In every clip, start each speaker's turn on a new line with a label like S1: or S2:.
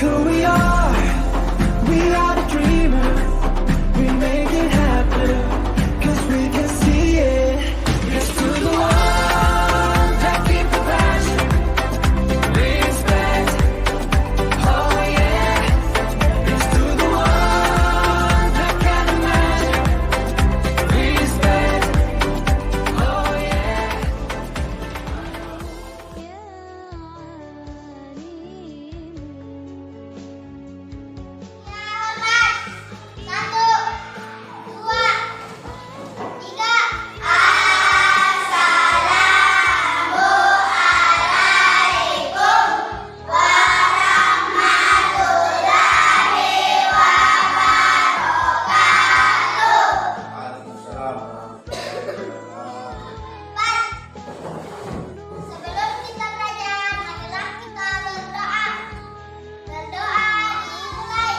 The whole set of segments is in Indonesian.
S1: who we are. We are the dreamers. We make it happen. 'Cause we can see it. It's to the ones that keep the passion. Respect. Oh yeah. It's to the ones that can imagine. Respect. Oh yeah.
S2: Sebelum kita belajar, marilah kita berdoa. Berdoa dimulai.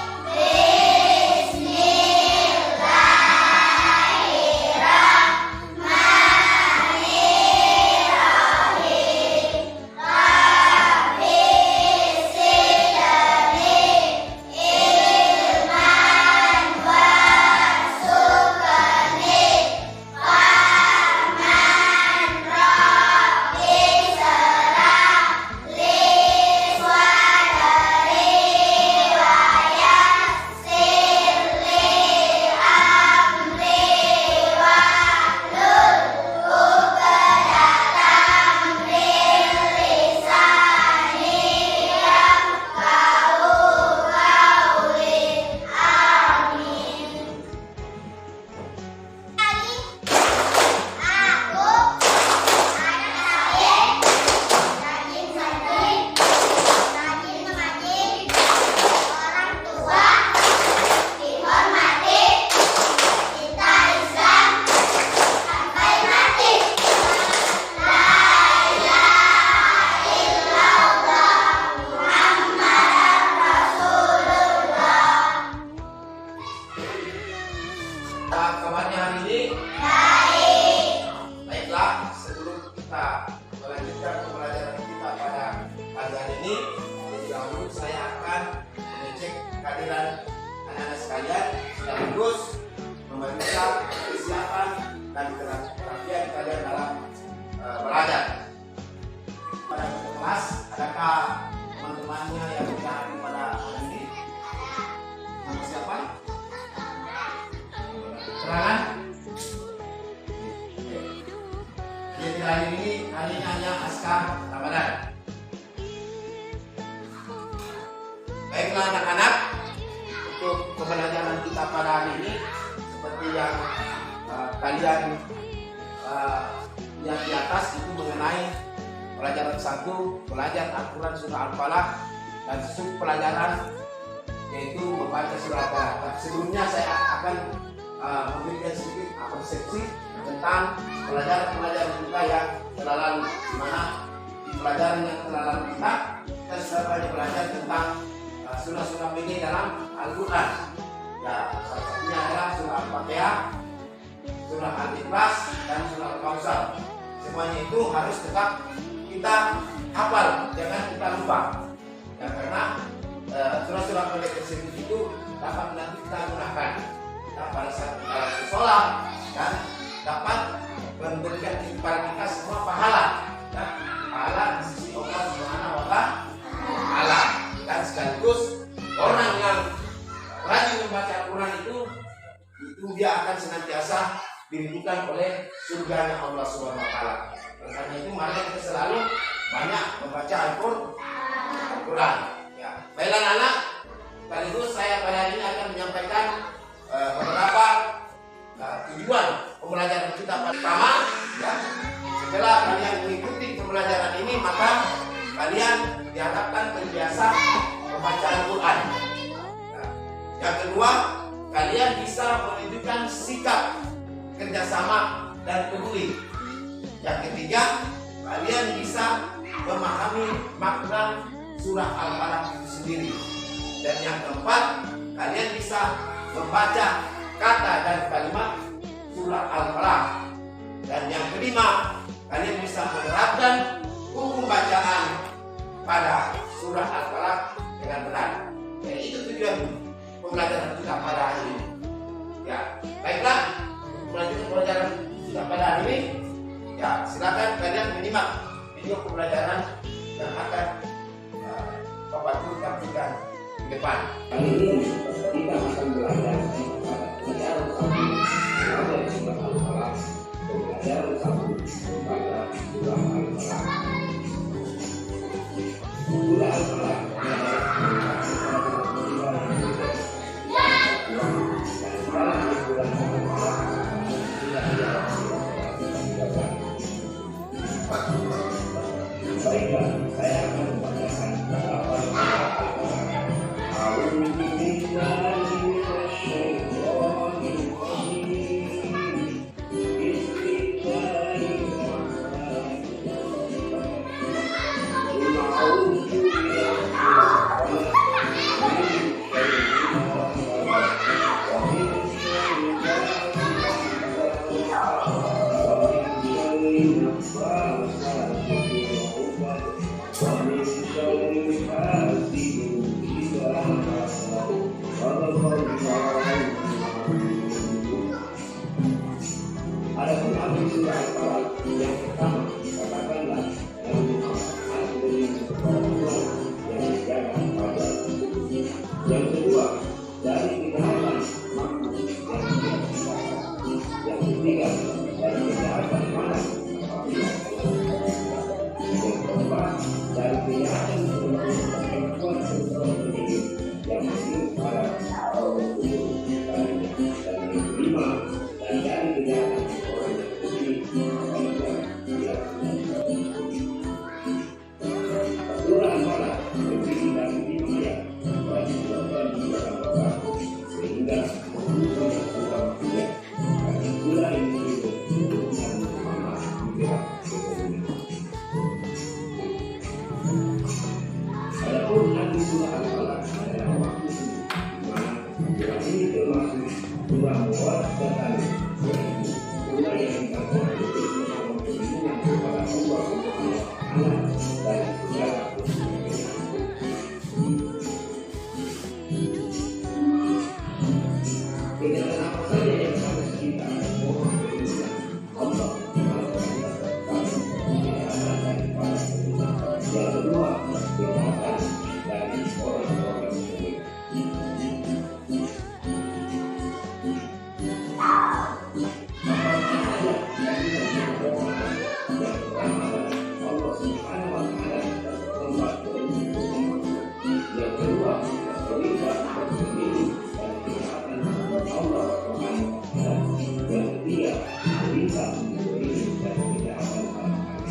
S3: Kabarnya hari ini baik. Baiklah, sebelum kita melanjutkan pembelajaran kita pada pagi hari ini, terlebih dahulu saya akan mengecek kehadiran anak-anak sekalian sekaligus memeriksa kesiapan dan keterampilan kalian dalam belajar. Pada kelas, adakah teman-temannya yang tidak hadir pada hari ini? Nama siapa? Keterangan? Jadi hari ini hanya Askar Ramadan. Baiklah anak-anak, untuk pembelajaran kita pada hari ini seperti yang kalian lihat di atas itu mengenai pelajaran 1, belajar Al-Quran surah Al-Falaq, dan sub pelajaran yaitu membaca surah Al-Falaq. Sebelumnya saya akan memberikan sedikit persepsi tentang pelajaran-pelajaran kita yang telah lalu, di mana di pelajaran yang telah lalu kita sudah banyak belajar tentang surah-surah pendek dalam Al-Quran. Ya, salah satunya adalah surah Al-Fatihah, surah Al-Ikhlas, dan surah Al-Kautsar. Semuanya itu harus tetap kita hafal, jangan kita lupa. Ya, karena surah-surah pendek tersebut itu dapat nanti kita gunakan pada saat kita sholat, dan dapat memberikan kepada kita semua pahala, ya, pahala di sisi Allah Subhanahu wa Ta'ala. Dan sekaligus orang yang rajin membaca Al-Quran itu dia akan senantiasa dirindukan oleh surganya Allah Subhanahu wa Ta'ala. Karena itu mari kita selalu banyak membaca Al-Quran. Ya, baiklah anak, sekaligus saya pada hari ini akan menyampaikan beberapa tujuan pembelajaran kita. Pertama, ya, setelah kalian mengikuti pembelajaran ini, maka kalian diharapkan terbiasa membaca Al-Quran. Ya. Yang kedua, kalian bisa menunjukkan sikap kerjasama dan peduli. Yang ketiga, kalian bisa memahami makna surah Al-Falaq itu sendiri. Dan yang keempat, kalian bisa membaca kata dan kalimat surah Al-Falaq. Dan yang kelima, kalian bisa menerapkan hukum bacaan pada surah Al-Falaq dengan benar. video pembelajaran yang akan Bapak Guru tampilkan di depan.
S4: Kali ini kita akan belajar pelajaran satu belajar surat Al-Falaq, pelajaran satu pada surah Al-Falaq. Surah Al-Falaq baiklah, saya akan membacakan beberapa Adapun arti surah Al-Falaq yang pertama, katakanlah yang dimaksudkan dengan yang dijaga pada. Yang kedua, dari kejahatan mampu yang tidak dipisahkan. Yang ketiga, dari kejahatan mana apabila. Yang keempat, dari kejahatan perempuan pendidik yang masih pada orang tujuh dan yang kelima, dan dari kejahatan orang yang putih Surah Al-Falaq terdiri dari 5 ayat bagi dibacakan di dalam Al-Quran sehingga merupakan surah dunia. Bagi surah ini dengan Muhammad digerak ke bumi. Adapun arti surah Al-Falaq adalah waktu subuh, di mana surah ini termasuk surah muwaddatan, yaitu surah yang dikatakan untuk memohon perlindungan kepada Allah Subhanahu wa Ta'ala dari segala kejahatan apa saja yang harus kita mohon perlindungan Allah kejahatan daripada kejahatan. Yang kedua, kejahatan dari orang-orang musyrik. Allah Subhanahu wa Ta'ala tempat berlindung. Yang kedua, terlibat berlindung dan kejahatan Allah Subhanahu wa Ta'ala. Yang ketiga, terlibat berlindung dan kejahatan orang-orang.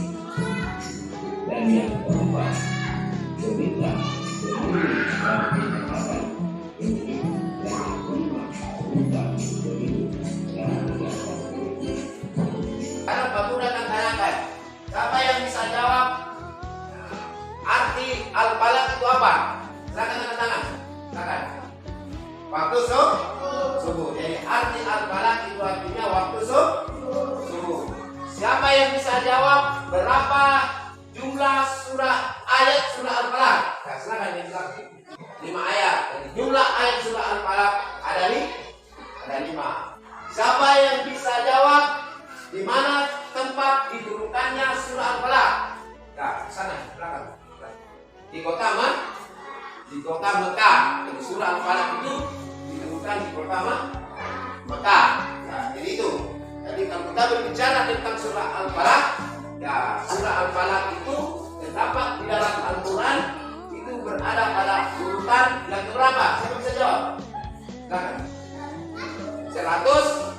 S4: Dan yang keempat, terlibat berlindung dan kejahatan ini. Dan yang kelima, terlibat berlindung dan kejahatan.
S3: Sekarang Pak Guru akan tanyakan, siapa yang bisa jawab arti Al-Falaq itu apa? Silakan angkat tangan. Silakan. Waktu subuh. Jadi arti Al-Falaq itu artinya waktu subuh. Siapa yang bisa jawab berapa jumlah ayat surah Al-Falaq? Nah, silakan dijawab. 5 ayat. Jadi jumlah ayat surah Al-Falaq ada 5. Siapa yang bisa jawab di mana tempat diturunkannya surah Al-Falaq? Nah, sana, belakang. Di kota Mekah. Jadi surah Al-Falaq itu diturunkan di kota Mekah. Nah, jadi itu. Jadi kalau kita berbicara tentang surah Al-Falaq, ya surah Al-Falaq itu terdapat di dalam Al-Quran itu berada pada urutan yang berapa? Siapa bisa jawab? Silakan. 113.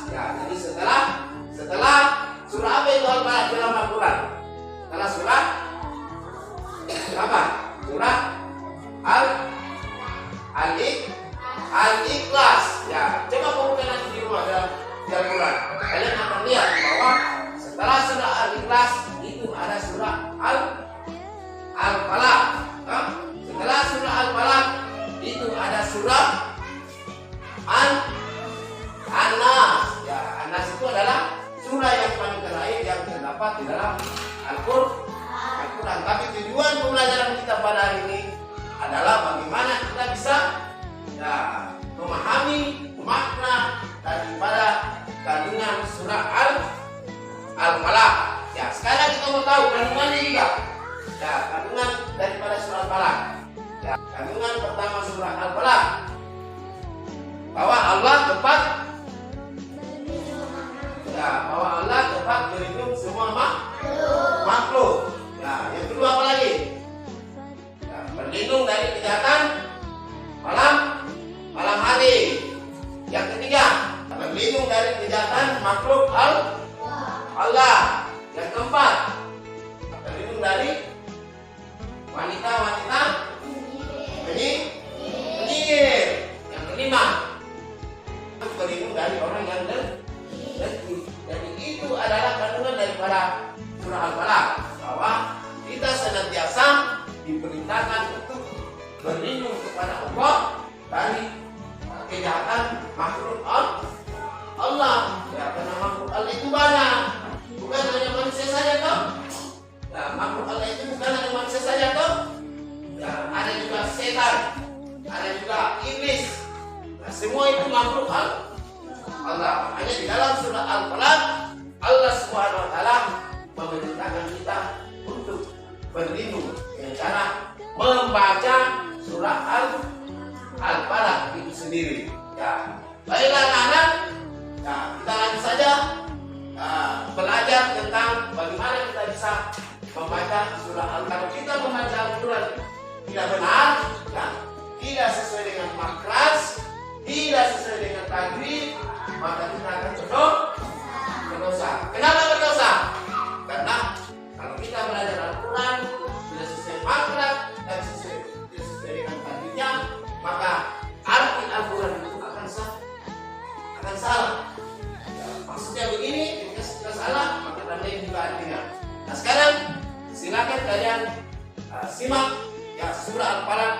S3: Ya, jadi setelah surah apa itu Al-Falaq dalam Al-Quran? Setelah surah apa? Surah Al-Ikhlas. Ya, coba buka nanti di rumah dalam Al-Quran. Kalian akan lihat bahwa setelah surah Al-Ikhlas itu ada surah Al-Falaq. Setelah surah Al-Falaq itu ada surah An-Nas. Ya, An-Nas itu adalah surah yang paling terakhir yang terdapat di dalam Al-Quran. Tapi tujuan pembelajaran kita pada hari ini adalah bagaimana kita bisa memahami makna daripada kandungan surah Al-Falaq. Ya, sekarang Al-Falaq. Ya, kandungan pertama surah Al-Falaq bahwa Allah tempat berlindung semua makhluk. Ya, yang kedua apa lagi? Ya, berlindung dari kejahatan malam hari. Yang ketiga, berlindung dari kejahatan makhluk Allah. Yang keempat, berlindung dari wanita-wanita penyihir. Yang kelima, berlindung dari orang yang dengki. Jadi itu adalah kandungan daripada surah Al-Falaq, bahwa kita senantiasa diperintahkan untuk berlindung kepada Allah dari kejahatan makhluk Allah. Ya, karena makhluk Allah itu banyak, bukan hanya manusia saja toh. Ya, makhluk Allah itu bukan hanya manusia saja toh. Ya, ada juga setan, ada juga iblis. Nah, semua itu makhluk Allah. Hanya di dalam surah Al-Falaq Allah Subhanahu wa taala memerintahkan kita untuk berlindung dengan cara membaca surah Al-Falaq itu sendiri. Ya, baiklah anak-anak, ya, kita lanjut saja belajar tentang bagaimana kita bisa membaca surah Al-Falaq. Kalau kita membaca Al-Quran tidak benar, ya, tidak sesuai dengan makhraj, tidak sesuai dengan tajwid, maka kita akan berdosa. Kenapa berdosa? Karena kalau kita belajar Al-Quran tidak sesuai makhraj dan tidak sesuai dengan tajwidnya, maka arti Al-Quran itu akan salah. Ya, maksudnya begini, jika kita salah, maka tandai juga artinya. Nah, sekarang silakan kalian simak ya surah Al-Falaq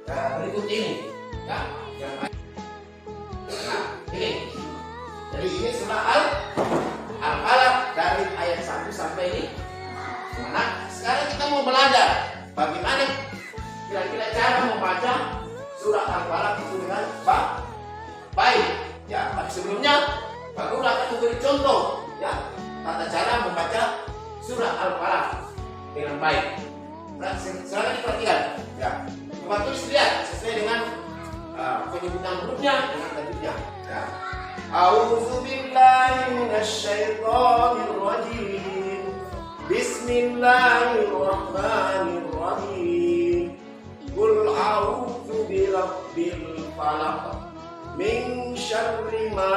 S3: berikut ini. Ya, nah, ini. Jadi ini surah Al-Falaq dari ayat 1 sampai ini. Nah, sekarang kita mau belajar bagaimana kira-kira cara membaca surah Al-Falaq itu dengan baik. Ya, tapi sebelumnya Pak Guru akan memberi contoh ya tata cara membaca surah Al-Falaq dengan baik. Nah, silakan diperhatikan. Ya, coba tulis lihat sesuai dengan penyebutan hurufnya dengan tajwidnya. Ya. A'udzu billahi minasyaitonir rajim. Bismillahirrahmanirrahim. Qul a'udzu birabbil falaq min syarri ma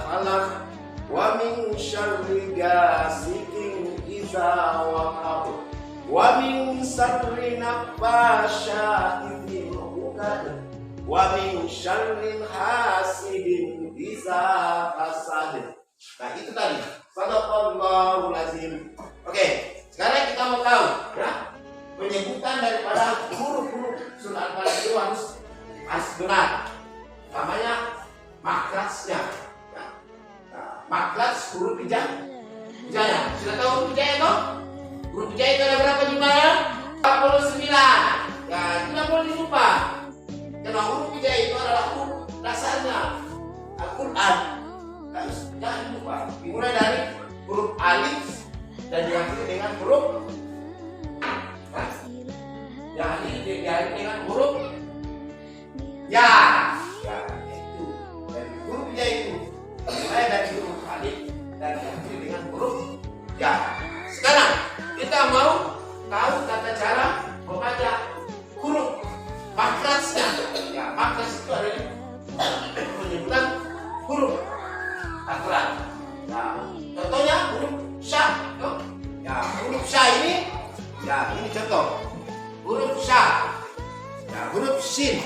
S3: khalaq wa min syarri ghasiqin idza waqab wa min syarri naffatsati fil 'uqad wa min syarri hasidin idza hasad. Nah, itu tadi. Shadaqallahul azim. Oke, sekarang kita mau tahu ya penyebutan daripada huruf-huruf surah Al-Falaq itu harus benar. Namanya makhrajnya. Ya. Nah, makhraj huruf hijaya. Sudah tahu huruf hijaya toh? Huruf hijaya itu ada berapa jumlahnya? 49. Ya, tidak boleh lupa. Karena huruf hijaya itu adalah huruf dasarnya Al-Quran. Nah, jangan lupa. Dimulai dari huruf alif dan diakhiri dengan huruf diakhiri dengan huruf ya. Ya, itu. Dan huruf ya itu dimulai dari huruf alif dan diakhiri dengan huruf ya. Sekarang kita mau tahu tata cara membaca huruf makhrajnya. Ya, makhraj itu adalah penyebutan huruf Al-Quran. Nah, contohnya huruf sya. Ya, huruf sya ini, ya ini contoh. Huruf sya. Ya, huruf sin.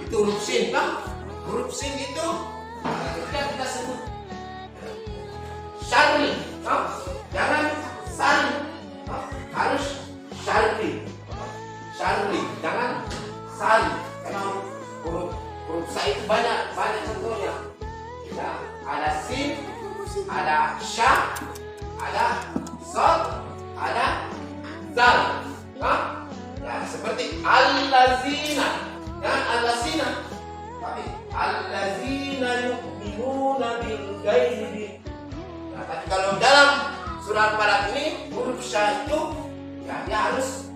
S3: Itu huruf sin, kan? Huruf sin itu ketika kita sebut syarri, jangan sari, harus syarri. Syarri, jangan sari. Karena huruf sya itu banyak contohnya. Ya, ada sin, ada sya, ada sod, ada zal. Ya, seperti allazina, jangan allazina, tapi allazina yu'minuna bil ghaibi. Nah, tapi kalau dalam surah Al-Falaq ini huruf sya itu ya dia harus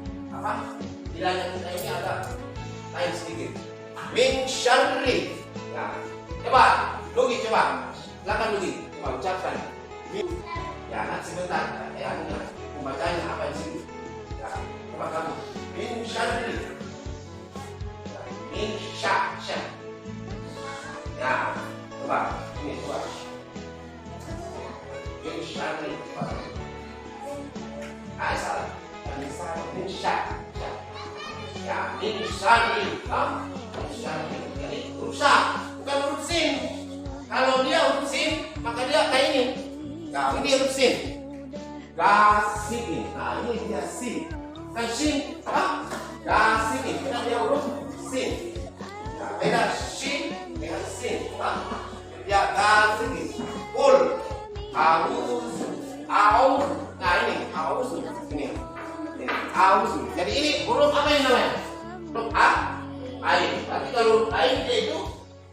S3: lidahnya kita ini agak lain sedikit. Min syarri. Nah, coba, Lugi coba. Silakan Lugi, coba ucapkan. Ya, nanti sebentar. Pembacanya apa di sini? Ya, coba kamu. Min syarri. Ya, min sya. Ya, coba. Ini coba. Min syarri. Ah, salah. Min sya. Ya, min syarri. Min syarri. Jadi rusak, bukan huruf sin. Kalau dia huruf sin, maka dia kayak ini. Nah, ini huruf sin. Gasikin. Nah, ini dia sin. Kan sin, apa? Gasikin. Karena dia huruf sin. Nah, beda sin dengan sin. Dia gasikin. Ul. Auz. Nah, ini auz. Ini. Auz. Jadi ini huruf apa yang namanya? Huruf A. Ain. Tapi kalau huruf ain dia itu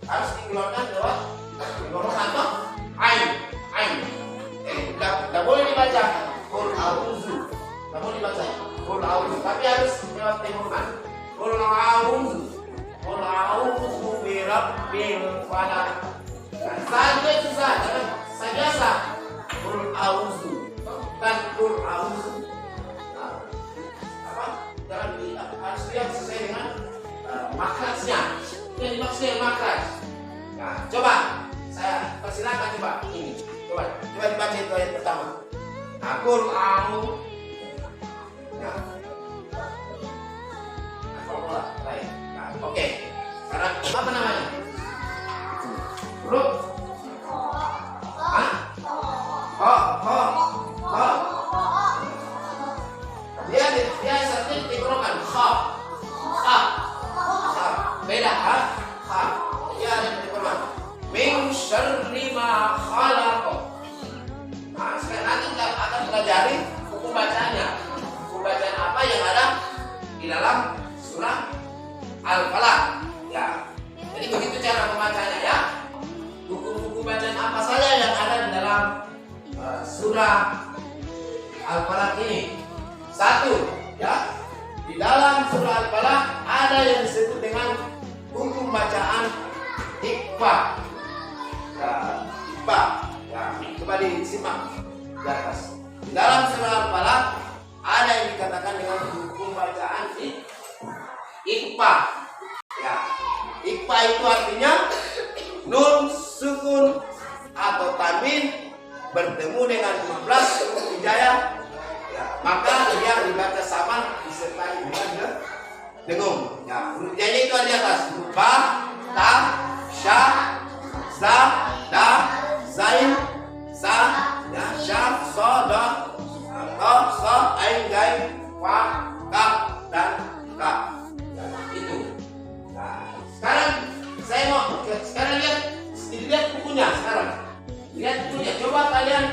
S3: harus dikeluarkan lewat golongan atau ain. Tidak boleh dibaca qul a'udzu. Tidak boleh dibaca qul a'udzu, tapi harus lewat tengokan. Qul a'udzu birabbil falaq. Saja susah, jangan biasa. Qul a'udzu. Bukan qul a'udzu. Jangan harus lihat sesuai dengan makrajnya. Yang dimaksudnya makraj. Nah, coba saya persilakan coba ini. Coba dibaca itu ayat pertama. Qul a'udzu. Nah. Baik. Nah, oke. Sekarang apa namanya? Huruf Dia seperti dikerokan kha. Beda ha. Dia ada dikerokan. Min syarri ma khalaq. Nah, sekarang nanti kita akan pelajari hukum bacanya. Hukum bacaan apa yang ada di dalam surah Al-Falaq. Ya. Jadi begitu cara membacanya ya. Hukum-hukum bacaan apa saja yang ada di dalam surah Al-Falaq ini. Satu, ya. Di dalam surah Al-Falaq ada yang disebut dengan hukum bacaan ikhfa. Ya, ikhfa. Ya, coba disimak di atas. Di dalam surah Al-Falaq ada yang dikatakan dengan hukum bacaan ikhfa. Ya, ikhfa itu artinya nun sukun atau tanwin bertemu dengan 12 huruf hijaiyah. Ya, maka dia dibaca sama disertai dengan dengung. Ya, huruf hijaiyah itu ada di atas. Ba, ta, sya, za, da, zain, sa, ya, sya, so, do, to, so, ain, gain, fa, kaf, dan ka. Ya, itu. Nah, sekarang saya mau lihat bukunya sekarang. Lihat bukunya. Coba kalian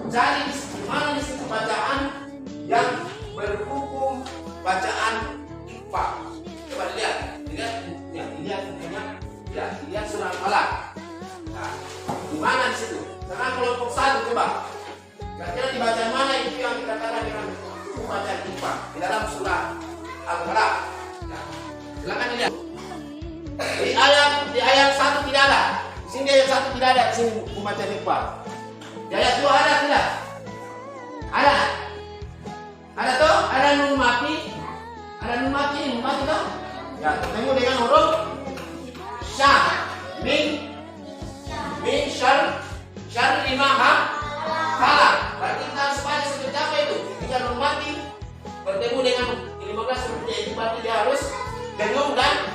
S3: cari di mana di situ bacaan yang berhukum bacaan ikhfa. Coba lihat bukunya, lihat surah Al-Falaq. Nah, di mana di situ? Karena kelompok 1 coba. Kira-kira di bacaan mana itu yang dikatakan dengan hukum bacaan ikhfa di dalam surah Al-Falaq? Nah, silakan dilihat. Di ayat 1 tidak ada. Di sini ayat 1 tidak ada. Di sini hukum bacaan ikhfa. Di ayat 2 ada tidak? Ada. Ada toh? Ada nun mati. Ada nun mati toh? Ya, ketemu dengan huruf sya. Min syarri ma khalaq. Berarti kita harus baca seperti apa itu? Ketika nun mati bertemu dengan 15 huruf itu berarti dia harus dengung dan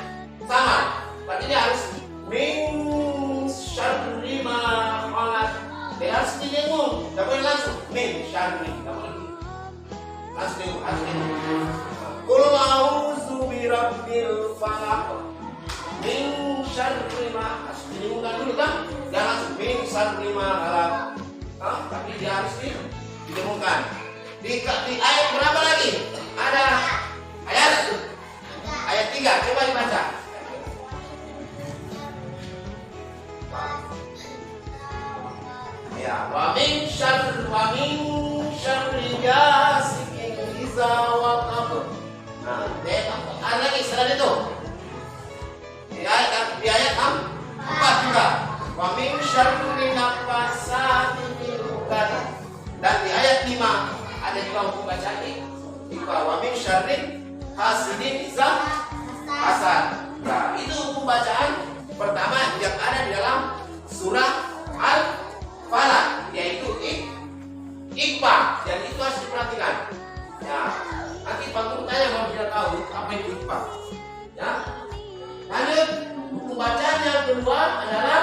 S3: sama. Berarti dia harus min syarri ma khalaq. Dia harus didengung. Tidak boleh langsung min syarri. Tidak boleh langsung dengung. Qul a'udzu birabbil falaq. Min syarri ma. Harus didengungkan dulu kan? Jangan langsung min syarri ma khalaq. Tapi dia harus didengungkan. Di ayat berapa lagi? Ada ayat 3. Coba dibaca. Ya, wa min syarri ghasikin idza waqab. Nah, Ada lagi selain itu. Di ayat 4 juga. Wa min syarri nafasati fil uqad. Dan di ayat 5 ada juga hukum bacaan wa min syarri hasidin idza hasad. Nah, itu hukum bacaan pertama yang ada di dalam surah Al-Falaq, yaitu Iqfa, dan itu harus diperhatikan. Ya, nanti Pak Guru tanya kalau tidak tahu apa itu Iqfa. Ya, lanjut hukum bacaan yang kedua adalah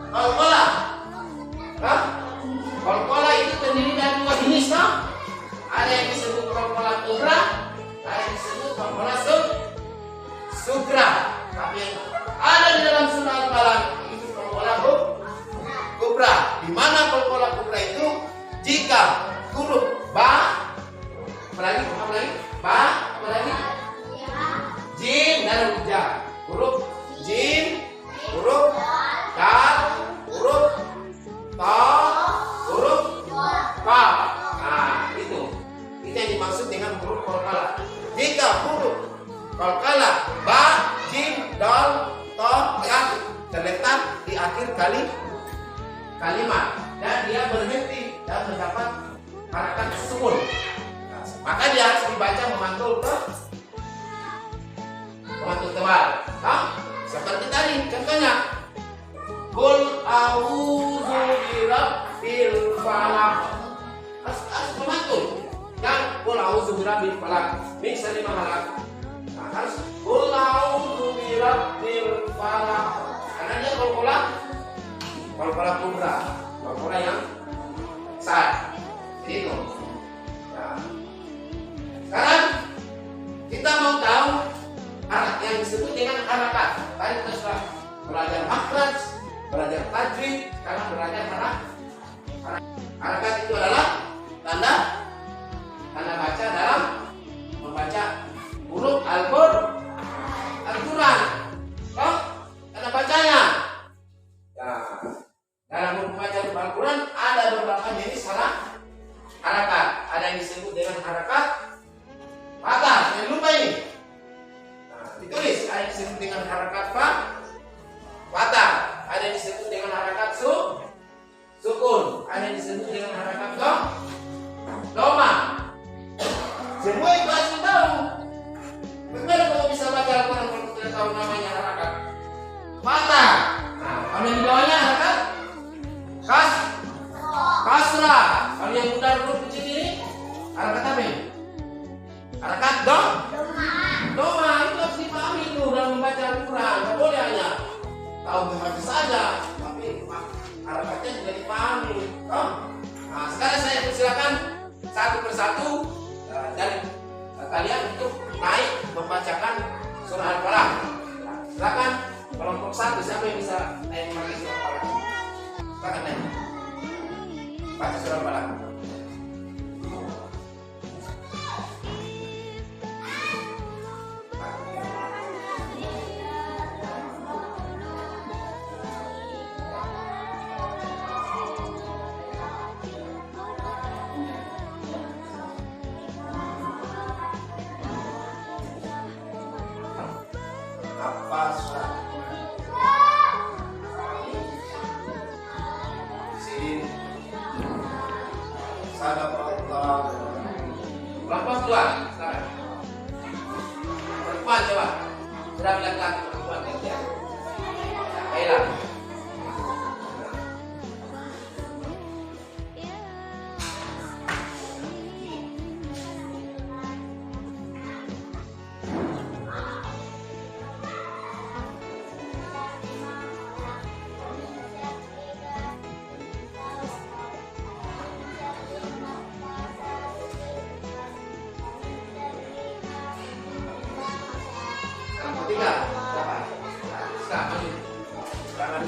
S3: Qalqalah. Qalqalah itu terdiri dari dua jenis, ada yang disebut qalqalah kubra, ada yang disebut qalqalah sugra. Tapi yang ada di dalam surah Al-Falaq itu qalqalah kubra. Di mana qalqalah kubra itu jika huruf ba, apalagi ba, apalagi jim dan huruf ja, huruf jim, huruf dal, huruf ta, huruf ka. Nah, itu yang dimaksud dengan huruf qalqalah. Jika huruf qalqalah ba, jim, dal, ta, ka terletak di akhir kalimat dan dia berhenti dan mendapat harakat sukun, maka dia harus dibaca memantul tebal. Seperti tadi contohnya, Qul a'udzu birabbil falaq, harus memantul. Dan Qul a'udzu birabbil falaq min syarri ma khalaq. Nah, harus Qul a'udzu birabbil falaq, karena dia qalqalah kubra, qalqalah yang besar. Itu. Nah, sekarang kita mau tahu yang disebut dengan harakat. Tadi kita sudah belajar makhraj, belajar tajwid, sekarang belajar harakat. Itu adalah tanda baca dalam membaca huruf Al-Quran. Tanda bacanya. Nah, dalam membaca huruf Al-Quran ada beberapa jenis harakat. Ada yang disebut dengan harakat patah, jangan lupa ini. Nah, ditulis, ada yang disebut dengan harakat patah, ada yang disebut dengan harakat sukun, ada yang disebut dengan harakat doma. Semua itu harus tahu. Bagaimana kalau bisa baca Al-Quran kalau tidak tahu namanya harakat patah? Nah, kalau yang di bawahnya harakat kasrah. Kalau yang udah huruf kecil ini harakat apa ini? Harakat doma. Itu harus dipahami itu dalam membaca Al-Quran. Tidak boleh hanya tahu membaca saja, tapi harakatnya juga dipahami. Nah, sekarang saya persilakan satu persatu dari kalian untuk naik membacakan surah Al-Falaq. Nah, silakan kelompok satu, siapa yang bisa naik membaca surah Al-Falaq? Silakan naik. Baca surah Al-Falaq. Apa surah? Sin. Sadaqallah. Berapa keluar? Sekarang. Perempuan coba. Sudah laki-laki perempuan ya. Baiklah. Tiga, siapa? Sekarang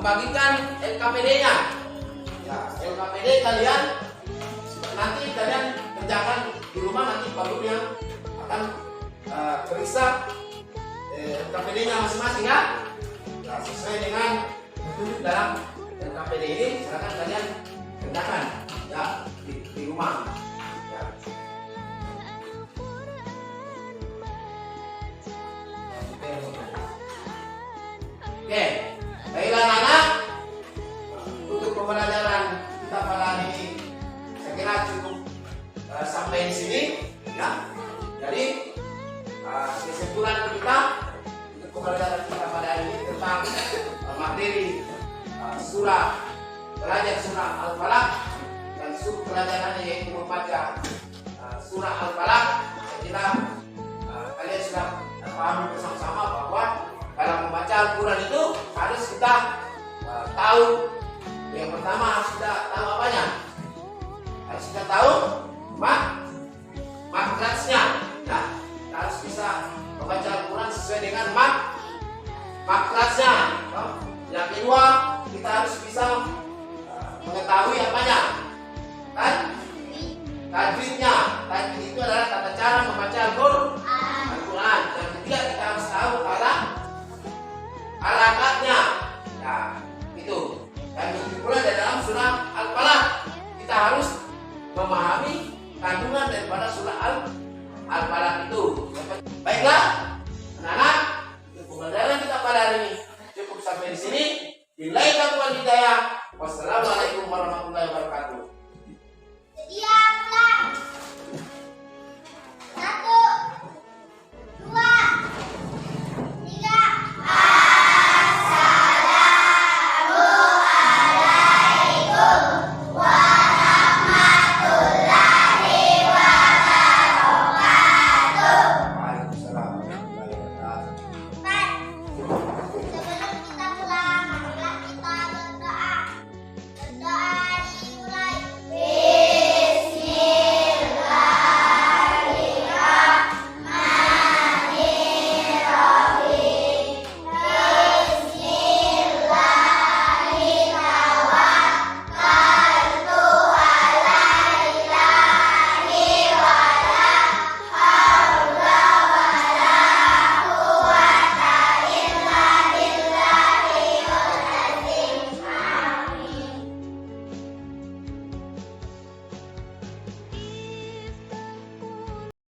S3: membagikan LKPD-nya. Ya, LKPD kalian nanti kalian kerjakan di rumah, nanti Pak Guru yang akan periksa LKPD-nya masing-masing ya. Ya, sesuai dengan petunjuk dalam LKPD ini, silakan kalian kerjakan ya di rumah. Ya. Oke, baiklah anak-anak, untuk pembelajaran kita pada hari ini saya kira cukup sampai di sini ya. Jadi kesimpulan kita untuk pembelajaran kita pada hari ini tentang materi belajar surah Al-Falaq dan pelajarannya yaitu membaca surah Al-Falaq. Saya kira kalian sudah paham bersama-sama bahwa dalam membaca Al-Quran itu harus kita tahu. Yang pertama harus kita tahu apanya? Harus kita tahu makrasnya. Nah, kita harus bisa membaca Al-Quran sesuai dengan makrasnya. Yang kedua, kita harus bisa mengetahui apanya? Tajwidnya. Tajwid itu adalah tata cara membaca Al-Quran. Yang ketiga, kita